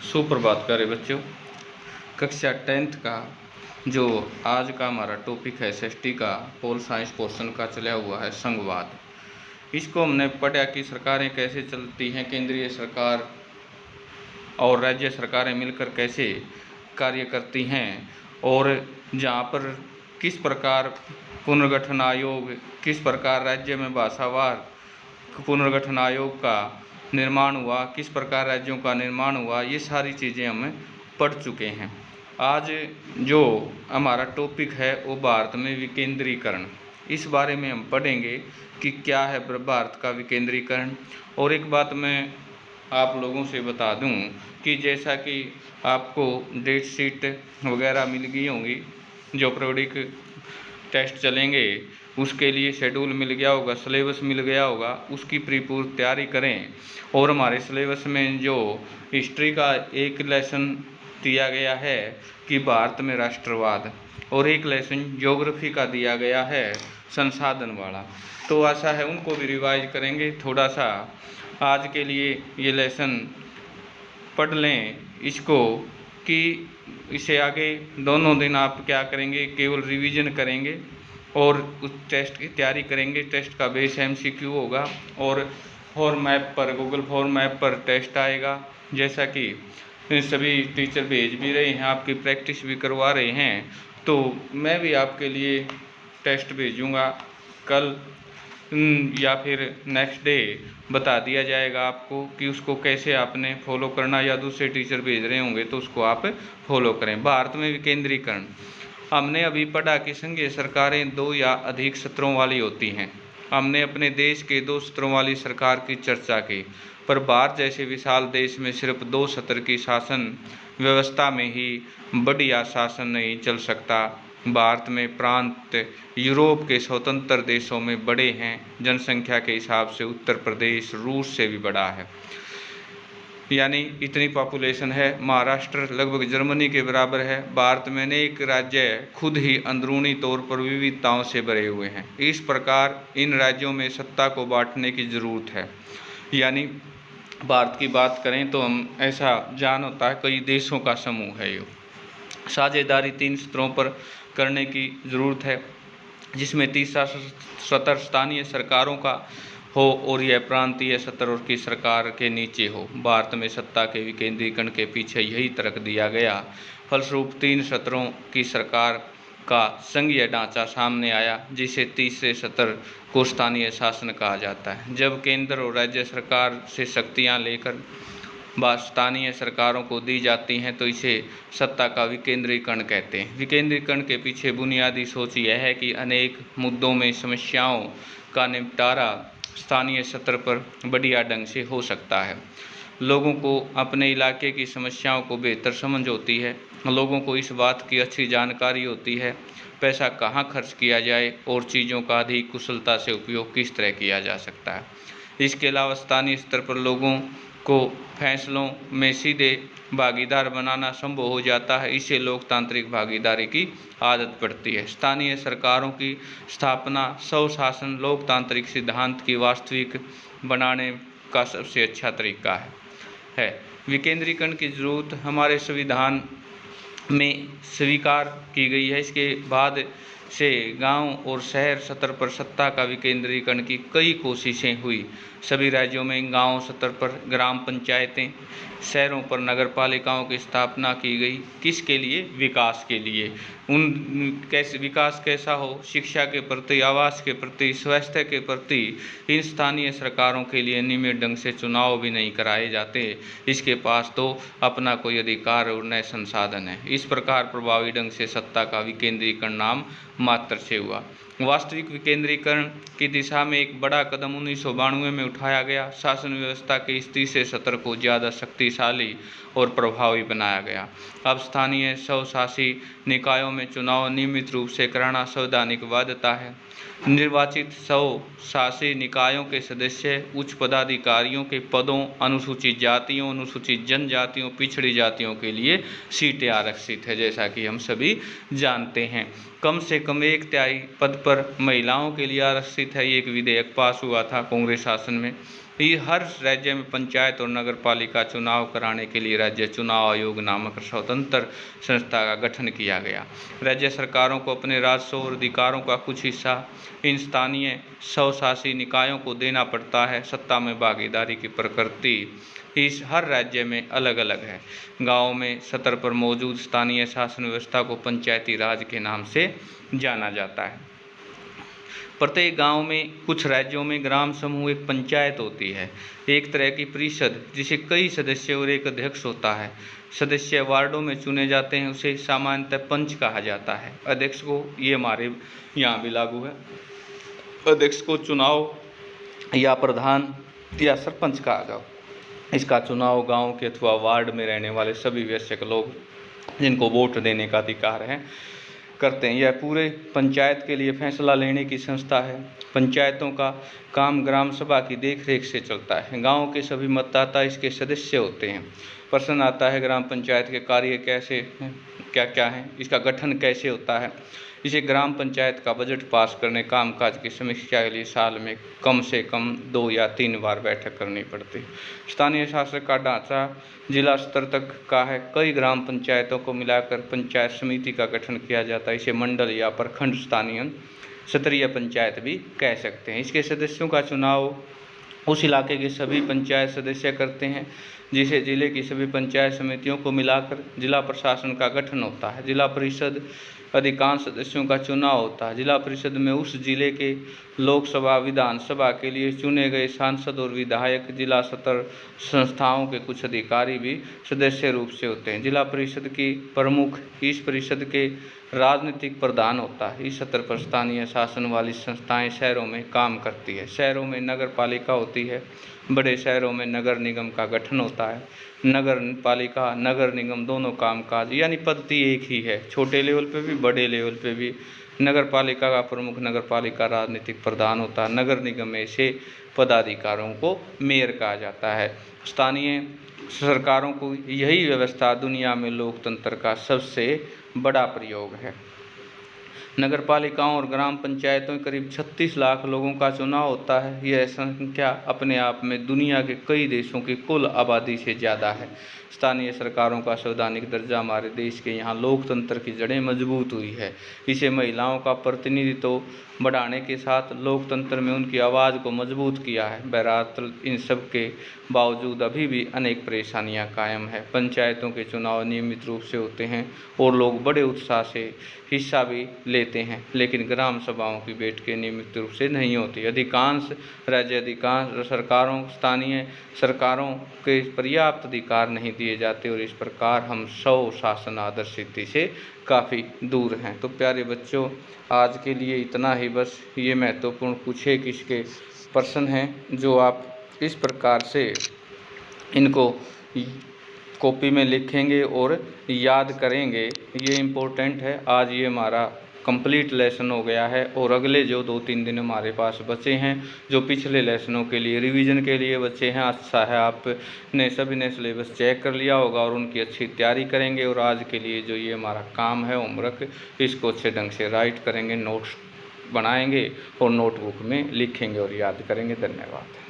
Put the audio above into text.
सुप्रभात करे बच्चों। कक्षा 10th का जो आज का हमारा टॉपिक है एसएसटी का पोल साइंस पोर्शन का चला हुआ है संघवाद। इसको हमने पढ़ा कि सरकारें कैसे चलती हैं, केंद्रीय सरकार और राज्य सरकारें मिलकर कैसे कार्य करती हैं और जहाँ पर किस प्रकार पुनर्गठन आयोग, किस प्रकार राज्य में भाषावार पुनर्गठन आयोग का निर्माण हुआ, किस प्रकार राज्यों का निर्माण हुआ, ये सारी चीज़ें हम पढ़ चुके हैं। आज जो हमारा टॉपिक है वो भारत में विकेंद्रीकरण, इस बारे में हम पढ़ेंगे कि क्या है भारत का विकेंद्रीकरण। और एक बात मैं आप लोगों से बता दूं कि जैसा कि आपको डेट शीट वगैरह मिल गई होंगी, जो पीरियोडिक टेस्ट चलेंगे उसके लिए शेड्यूल मिल गया होगा, सिलेबस मिल गया होगा, उसकी पूरी तैयारी करें। और हमारे सिलेबस में जो हिस्ट्री का एक लेसन दिया गया है कि भारत में राष्ट्रवाद, और एक लेसन ज्योग्राफी का दिया गया है संसाधन वाला, तो ऐसा है उनको भी रिवाइज करेंगे थोड़ा सा। आज के लिए ये लेसन पढ़ लें इसको कि इसे आगे दोनों दिन आप क्या करेंगे, केवल रिवीजन करेंगे और उस टेस्ट की तैयारी करेंगे। टेस्ट का बेस एमसीक्यू होगा और मैप पर, गूगल फॉर्म मैप पर टेस्ट आएगा, जैसा कि सभी टीचर भेज भी रहे हैं, आपकी प्रैक्टिस भी करवा रहे हैं। तो मैं भी आपके लिए टेस्ट भेजूँगा कल या फिर नेक्स्ट डे बता दिया जाएगा आपको कि उसको कैसे आपने फॉलो करना, या दूसरे टीचर भेज रहे होंगे तो उसको आप फॉलो करें। भारत में विकेंद्रीकरण हमने अभी पढ़ा कि संघीय सरकारें 2 या अधिक सत्रों वाली होती हैं। हमने अपने देश के 2 सत्रों वाली सरकार की चर्चा की, पर भारत जैसे विशाल देश में सिर्फ 2 सत्र की शासन व्यवस्था में ही बढ़िया शासन नहीं चल सकता। भारत में प्रांत यूरोप के स्वतंत्र देशों में बड़े हैं। जनसंख्या के हिसाब से उत्तर प्रदेश रूस से भी बड़ा है, यानी इतनी पॉपुलेशन है। महाराष्ट्र लगभग जर्मनी के बराबर है। भारत में अनेक राज्य खुद ही अंदरूनी तौर पर विविधताओं से भरे हुए हैं। इस प्रकार इन राज्यों में सत्ता को बांटने की जरूरत है। यानी भारत की बात करें तो हम ऐसा जान होता है कई देशों का समूह है। ये साझेदारी 3 स्तरों पर करने की ज़रूरत है, जिसमें तीसरा स्तर स्थानीय सरकारों का हो और यह प्रांतीय स्तर की सरकार के नीचे हो। भारत में सत्ता के विकेंद्रीकरण के पीछे यही तर्क दिया गया। फलस्वरूप 3 स्तरों की सरकार का संघीय ढांचा सामने आया, जिसे तीसरे स्तर को स्थानीय शासन कहा जाता है। जब केंद्र और राज्य सरकार से शक्तियां लेकर स्थानीय सरकारों को दी जाती हैं तो इसे सत्ता का विकेंद्रीकरण कहते हैं। विकेंद्रीकरण के पीछे बुनियादी सोच यह है कि अनेक मुद्दों में समस्याओं का निपटारा स्थानीय स्तर पर बढ़िया ढंग से हो सकता है। लोगों को अपने इलाके की समस्याओं को बेहतर समझ होती है। लोगों को इस बात की अच्छी जानकारी होती है पैसा कहाँ खर्च किया जाए और चीज़ों का अधिक कुशलता से उपयोग किस तरह किया जा सकता है। इसके अलावा स्थानीय स्तर पर लोगों को फैसलों में सीधे भागीदार बनाना संभव हो जाता है। इससे लोकतांत्रिक भागीदारी की आदत पड़ती है। स्थानीय सरकारों की स्थापना स्वशासन लोकतांत्रिक सिद्धांत की वास्तविक बनाने का सबसे अच्छा तरीका है। विकेंद्रीकरण की जरूरत हमारे संविधान में स्वीकार की गई है। इसके बाद से गांव और शहर स्तर पर सत्ता का विकेंद्रीकरण की कई कोशिशें हुई। सभी राज्यों में गांव स्तर पर ग्राम पंचायतें, शहरों पर नगर पालिकाओं की स्थापना की गई। किसके लिए? विकास के लिए। विकास कैसा हो? शिक्षा के प्रति, आवास के प्रति, स्वास्थ्य के प्रति। इन स्थानीय सरकारों के लिए नियमित ढंग से चुनाव भी नहीं कराए जाते। इसके पास तो अपना कोई अधिकार और न संसाधन है। इस प्रकार प्रभावी ढंग से सत्ता का विकेंद्रीकरण नाम मात्र से हुआ। वास्तविक विकेंद्रीकरण की दिशा में एक बड़ा कदम 1992 में उठाया गया। शासन व्यवस्था के इस तीसरे स्तर को ज़्यादा शक्तिशाली और प्रभावी बनाया गया। अब स्थानीय स्वशासी निकायों में चुनाव नियमित रूप से कराना संवैधानिक बाध्यता है। निर्वाचित स्वशासी निकायों के सदस्य उच्च पदाधिकारियों के पदों, अनुसूचित जातियों, अनुसूचित जनजातियों, पिछड़ी जातियों के लिए सीटें आरक्षित है, जैसा कि हम सभी जानते हैं। कम से कम 1/3 पद पर महिलाओं के लिए आरक्षित है। ये एक विधेयक पास हुआ था कांग्रेस शासन में। ये हर राज्य में पंचायत और नगर पालिका चुनाव कराने के लिए राज्य चुनाव आयोग नामक स्वतंत्र संस्था का गठन किया गया। राज्य सरकारों को अपने राजस्व और अधिकारों का कुछ हिस्सा इन स्थानीय स्वशासी निकायों को देना पड़ता है। सत्ता में भागीदारी की प्रकृति इस हर राज्य में अलग अलग है। गाँव में स्तर पर मौजूद स्थानीय शासन व्यवस्था को पंचायती राज के नाम से जाना जाता है। प्रत्येक गांव में, कुछ राज्यों में ग्राम समूह एक पंचायत होती है, एक तरह की परिषद जिसे कई सदस्य और एक अध्यक्ष होता है। सदस्य वार्डों में चुने जाते हैं, उसे सामान्यतः पंच कहा जाता है। अध्यक्ष को, ये हमारे यहाँ भी लागू है, अध्यक्ष को चुनाव या प्रधान या सरपंच कहा जाओ। इसका चुनाव गांव के अथवा वार्ड में रहने वाले सभी वयस्क लोग जिनको वोट देने का अधिकार है करते हैं। यह पूरे पंचायत के लिए फैसला लेने की संस्था है। पंचायतों का काम ग्राम सभा की देखरेख से चलता है। गांव के सभी मतदाता इसके सदस्य होते हैं। प्रश्न आता है ग्राम पंचायत के कार्य कैसे हैं, क्या क्या हैं, इसका गठन कैसे होता है। इसे ग्राम पंचायत का बजट पास करने, कामकाज की समीक्षा के लिए साल में कम से कम 2 या 3 बार बैठक करनी पड़ती है। स्थानीय शासन का ढांचा जिला स्तर तक का है। कई ग्राम पंचायतों को मिलाकर पंचायत समिति का गठन किया जाता है। इसे मंडल या प्रखंड स्थानीय स्तरीय पंचायत भी कह सकते हैं। इसके सदस्यों का चुनाव उस इलाके के सभी पंचायत सदस्य करते हैं, जिसे जिले की सभी पंचायत समितियों को मिलाकर जिला प्रशासन का गठन होता है। जिला परिषद अधिकांश सदस्यों का चुनाव होता है। जिला परिषद में उस जिले के लोकसभा, विधानसभा के लिए चुने गए सांसद और विधायक, जिला स्तर संस्थाओं के कुछ अधिकारी भी सदस्य रूप से होते हैं। जिला परिषद की प्रमुख इस परिषद के राजनीतिक प्रधान होता है। इस स्तर पर स्थानीय शासन वाली संस्थाएं शहरों में काम करती है। शहरों में नगर पालिका होती है। बड़े शहरों में नगर निगम का गठन होता है। नगर पालिका, नगर निगम दोनों कामकाज यानी पद्धति एक ही है। छोटे लेवल पे भी, बड़े लेवल पे भी। नगर पालिका का प्रमुख नगर पालिका राजनीतिक प्रधान होता है। नगर निगम में से पदाधिकारियों को मेयर कहा जाता है। स्थानीय सरकारों को यही व्यवस्था दुनिया में लोकतंत्र का सबसे बड़ा प्रयोग है। नगर पालिकाओं और ग्राम पंचायतों में करीब 36 लाख लोगों का चुनाव होता है। यह संख्या अपने आप में दुनिया के कई देशों की कुल आबादी से ज़्यादा है। स्थानीय सरकारों का संवैधानिक दर्जा हमारे देश के यहाँ लोकतंत्र की जड़ें मजबूत हुई है। इसे महिलाओं का प्रतिनिधित्व बढ़ाने के साथ लोकतंत्र में उनकी आवाज़ को मजबूत किया है। बहरहाल इन सब के बावजूद अभी भी अनेक परेशानियां कायम है। पंचायतों के चुनाव नियमित रूप से होते हैं और लोग बड़े उत्साह से हिस्सा भी लेते हैं, लेकिन ग्राम सभाओं की बैठकें नियमित रूप से नहीं होती। अधिकांश सरकारों, स्थानीय सरकारों के पर्याप्त अधिकार नहीं दिए जाते और इस प्रकार हम स्वशासन आदर्श स्थिति से काफ़ी दूर हैं। तो प्यारे बच्चों, आज के लिए इतना ही बस। ये महत्वपूर्ण कुछ एक इसके प्रश्न हैं जो आप इस प्रकार से इनको कॉपी में लिखेंगे और याद करेंगे, ये इम्पोर्टेंट है। आज ये हमारा कंप्लीट लेसन हो गया है और अगले जो 2-3 दिन हमारे पास बचे हैं, जो पिछले लेसनों के लिए रिवीजन के लिए बचे हैं, अच्छा है आपने सभी ने सिलेबस चेक कर लिया होगा और उनकी अच्छी तैयारी करेंगे। और आज के लिए जो ये हमारा काम है होमवर्क, इसको अच्छे ढंग से राइट करेंगे, नोट्स बनाएंगे और नोटबुक में लिखेंगे और याद करेंगे। धन्यवाद।